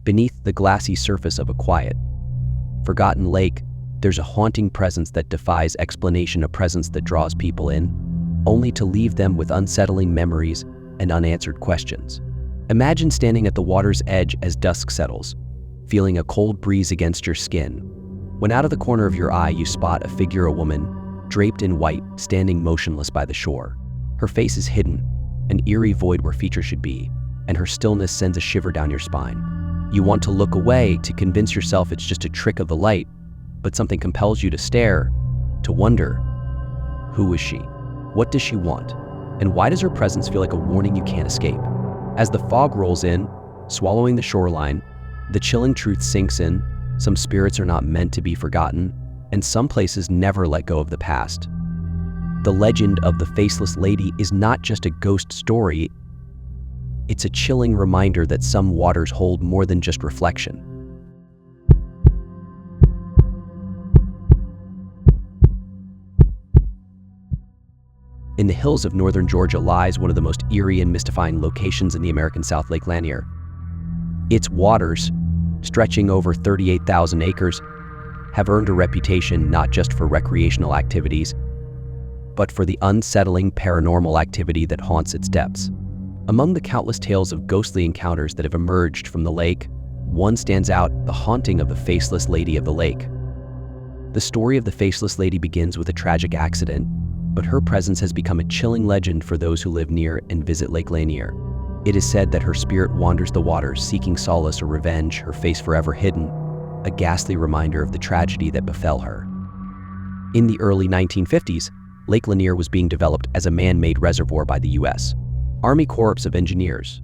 Beneath the glassy surface of a quiet, forgotten lake, there's a haunting presence that defies explanation, a presence that draws people in, only to leave them with unsettling memories and unanswered questions. Imagine standing at the water's edge as dusk settles, feeling a cold breeze against your skin, when out of the corner of your eye you spot a figure, a woman, draped in white, standing motionless by the shore. Her face is hidden, an eerie void where features should be, and her stillness sends a shiver down your spine. You want to look away to convince yourself it's just a trick of the light, but something compels you to stare, to wonder, who is she? What does she want? And why does her presence feel like a warning you can't escape? As the fog rolls in, swallowing the shoreline, the chilling truth sinks in. Some spirits are not meant to be forgotten, and some places never let go of the past. The legend of the Faceless Lady is not just a ghost story, it's a chilling reminder that some waters hold more than just reflection. In the hills of northern Georgia lies one of the most eerie and mystifying locations in the American South, Lake Lanier. Its waters, stretching over 38,000 acres, have earned a reputation not just for recreational activities, but for the unsettling paranormal activity that haunts its depths. Among the countless tales of ghostly encounters that have emerged from the lake, one stands out: the haunting of the Faceless Lady of the lake. The story of the Faceless Lady begins with a tragic accident, but her presence has become a chilling legend for those who live near and visit Lake Lanier. It is said that her spirit wanders the waters, seeking solace or revenge, her face forever hidden, a ghastly reminder of the tragedy that befell her. In the early 1950s, Lake Lanier was being developed as a man-made reservoir by the U.S. Army Corps of Engineers.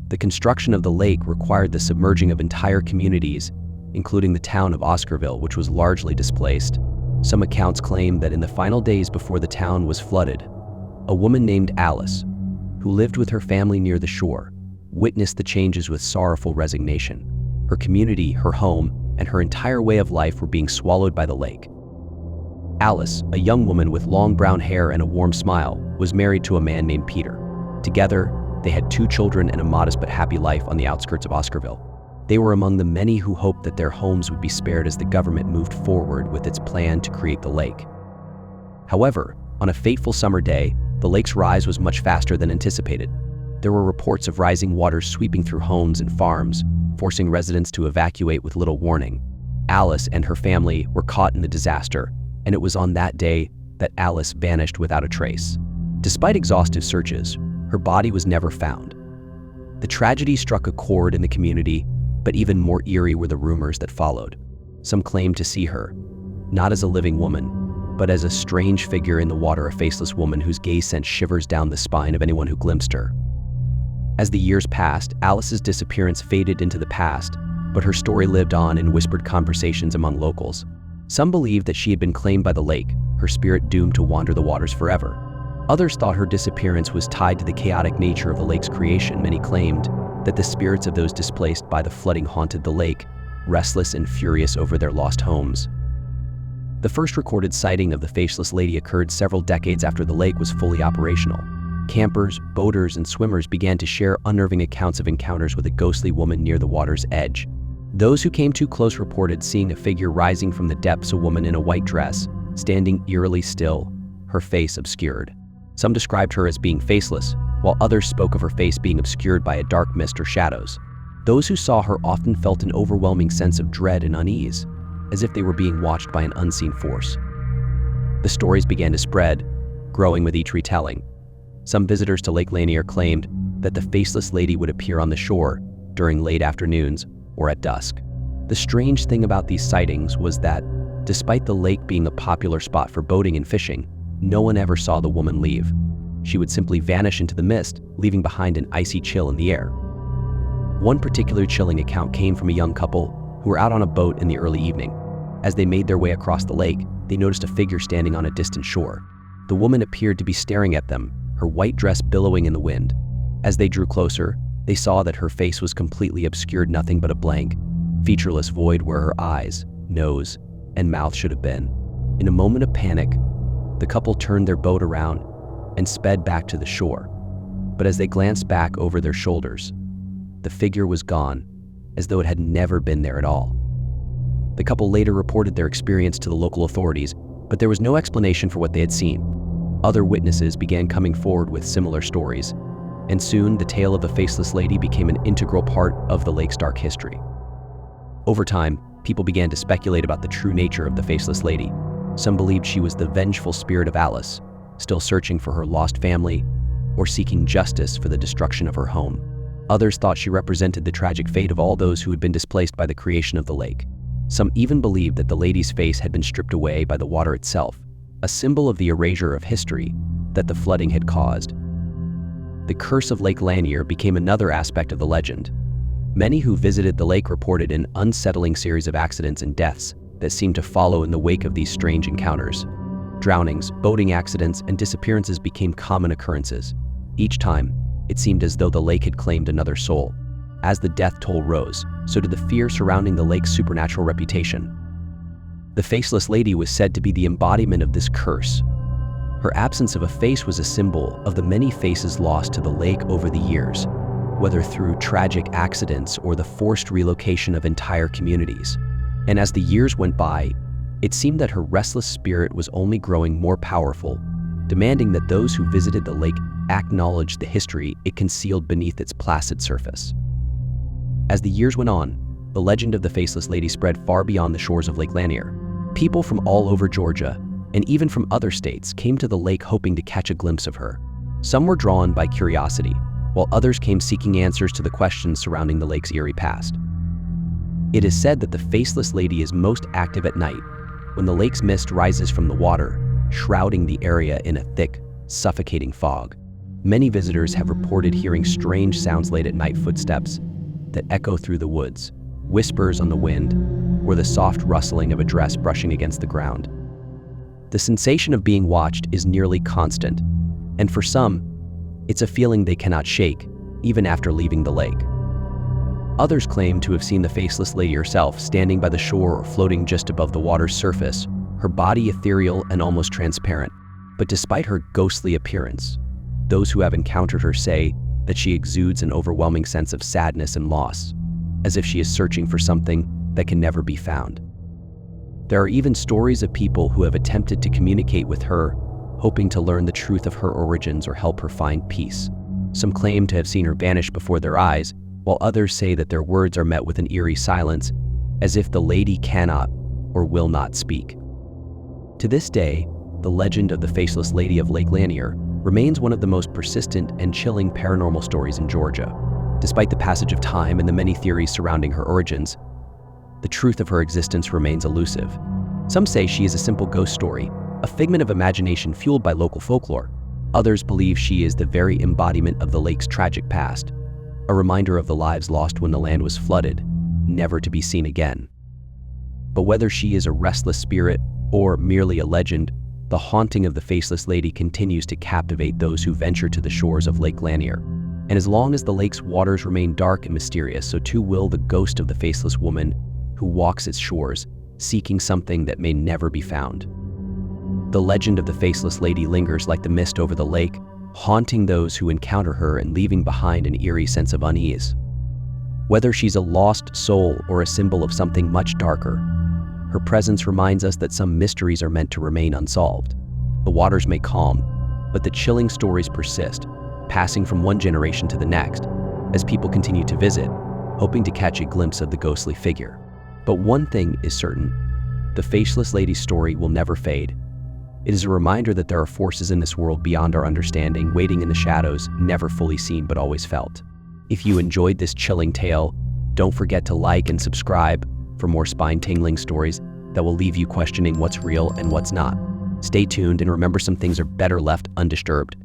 The construction of the lake required the submerging of entire communities, including the town of Oscarville, which was largely displaced. Some accounts claim that in the final days before the town was flooded, a woman named Alice, who lived with her family near the shore, witnessed the changes with sorrowful resignation. Her community, her home, and her entire way of life were being swallowed by the lake. Alice, a young woman with long brown hair and a warm smile, was married to a man named Peter. Together, they had 2 children and a modest but happy life on the outskirts of Oscarville. They were among the many who hoped that their homes would be spared as the government moved forward with its plan to create the lake. However, on a fateful summer day, the lake's rise was much faster than anticipated. There were reports of rising waters sweeping through homes and farms, forcing residents to evacuate with little warning. Alice and her family were caught in the disaster, and it was on that day that Alice vanished without a trace. Despite exhaustive searches, her body was never found. The tragedy struck a chord in the community, but even more eerie were the rumors that followed. Some claimed to see her, not as a living woman, but as a strange figure in the water, a faceless woman whose gaze sent shivers down the spine of anyone who glimpsed her. As the years passed, Alice's disappearance faded into the past, but her story lived on in whispered conversations among locals. Some believed that she had been claimed by the lake, her spirit doomed to wander the waters forever. Others thought her disappearance was tied to the chaotic nature of the lake's creation. Many claimed that the spirits of those displaced by the flooding haunted the lake, restless and furious over their lost homes. The first recorded sighting of the Faceless Lady occurred several decades after the lake was fully operational. Campers, boaters, and swimmers began to share unnerving accounts of encounters with a ghostly woman near the water's edge. Those who came too close reported seeing a figure rising from the depths, a woman in a white dress, standing eerily still, her face obscured. Some described her as being faceless, while others spoke of her face being obscured by a dark mist or shadows. Those who saw her often felt an overwhelming sense of dread and unease, as if they were being watched by an unseen force. The stories began to spread, growing with each retelling. Some visitors to Lake Lanier claimed that the Faceless Lady would appear on the shore during late afternoons or at dusk. The strange thing about these sightings was that, despite the lake being a popular spot for boating and fishing, no one ever saw the woman leave. She would simply vanish into the mist, leaving behind an icy chill in the air. One particularly chilling account came from a young couple who were out on a boat in the early evening. As they made their way across the lake, they noticed a figure standing on a distant shore. The woman appeared to be staring at them, her white dress billowing in the wind. As they drew closer, they saw that her face was completely obscured, nothing but a blank, featureless void where her eyes, nose, and mouth should have been. In a moment of panic, the couple turned their boat around and sped back to the shore. But as they glanced back over their shoulders, the figure was gone, as though it had never been there at all. The couple later reported their experience to the local authorities, but there was no explanation for what they had seen. Other witnesses began coming forward with similar stories, and soon the tale of the Faceless Lady became an integral part of the lake's dark history. Over time, people began to speculate about the true nature of the Faceless Lady. Some believed she was the vengeful spirit of Alice, still searching for her lost family or seeking justice for the destruction of her home. Others thought she represented the tragic fate of all those who had been displaced by the creation of the lake. Some even believed that the lady's face had been stripped away by the water itself, a symbol of the erasure of history that the flooding had caused. The curse of Lake Lanier became another aspect of the legend. Many who visited the lake reported an unsettling series of accidents and deaths that seemed to follow in the wake of these strange encounters. Drownings, boating accidents, and disappearances became common occurrences. Each time, it seemed as though the lake had claimed another soul. As the death toll rose, so did the fear surrounding the lake's supernatural reputation. The Faceless Lady was said to be the embodiment of this curse. Her absence of a face was a symbol of the many faces lost to the lake over the years, whether through tragic accidents or the forced relocation of entire communities. And as the years went by, it seemed that her restless spirit was only growing more powerful, demanding that those who visited the lake acknowledge the history it concealed beneath its placid surface. As the years went on, the legend of the Faceless Lady spread far beyond the shores of Lake Lanier. People from all over Georgia, and even from other states, came to the lake hoping to catch a glimpse of her. Some were drawn by curiosity, while others came seeking answers to the questions surrounding the lake's eerie past. It is said that the Faceless Lady is most active at night, when the lake's mist rises from the water, shrouding the area in a thick, suffocating fog. Many visitors have reported hearing strange sounds late at night, footsteps that echo through the woods, whispers on the wind, or the soft rustling of a dress brushing against the ground. The sensation of being watched is nearly constant, and for some, it's a feeling they cannot shake, even after leaving the lake. Others claim to have seen the Faceless Lady herself standing by the shore or floating just above the water's surface, her body ethereal and almost transparent. But despite her ghostly appearance, those who have encountered her say that she exudes an overwhelming sense of sadness and loss, as if she is searching for something that can never be found. There are even stories of people who have attempted to communicate with her, hoping to learn the truth of her origins or help her find peace. Some claim to have seen her vanish before their eyes, while others say that their words are met with an eerie silence, as if the lady cannot or will not speak. To this day, the legend of the Faceless Lady of Lake Lanier remains one of the most persistent and chilling paranormal stories in Georgia. Despite the passage of time and the many theories surrounding her origins, the truth of her existence remains elusive. Some say she is a simple ghost story, a figment of imagination fueled by local folklore. Others believe she is the very embodiment of the lake's tragic past, a reminder of the lives lost when the land was flooded, never to be seen again. But whether she is a restless spirit or merely a legend, the haunting of the Faceless Lady continues to captivate those who venture to the shores of Lake Lanier. And as long as the lake's waters remain dark and mysterious, so too will the ghost of the faceless woman who walks its shores, seeking something that may never be found. The legend of the Faceless Lady lingers like the mist over the lake, haunting those who encounter her and leaving behind an eerie sense of unease. Whether she's a lost soul or a symbol of something much darker, her presence reminds us that some mysteries are meant to remain unsolved. The waters may calm, but the chilling stories persist, passing from one generation to the next, as people continue to visit, hoping to catch a glimpse of the ghostly figure. But one thing is certain: the Faceless Lady's story will never fade. It is a reminder that there are forces in this world beyond our understanding, waiting in the shadows, never fully seen but always felt. If you enjoyed this chilling tale, don't forget to like and subscribe for more spine-tingling stories that will leave you questioning what's real and what's not. Stay tuned and remember, some things are better left undisturbed.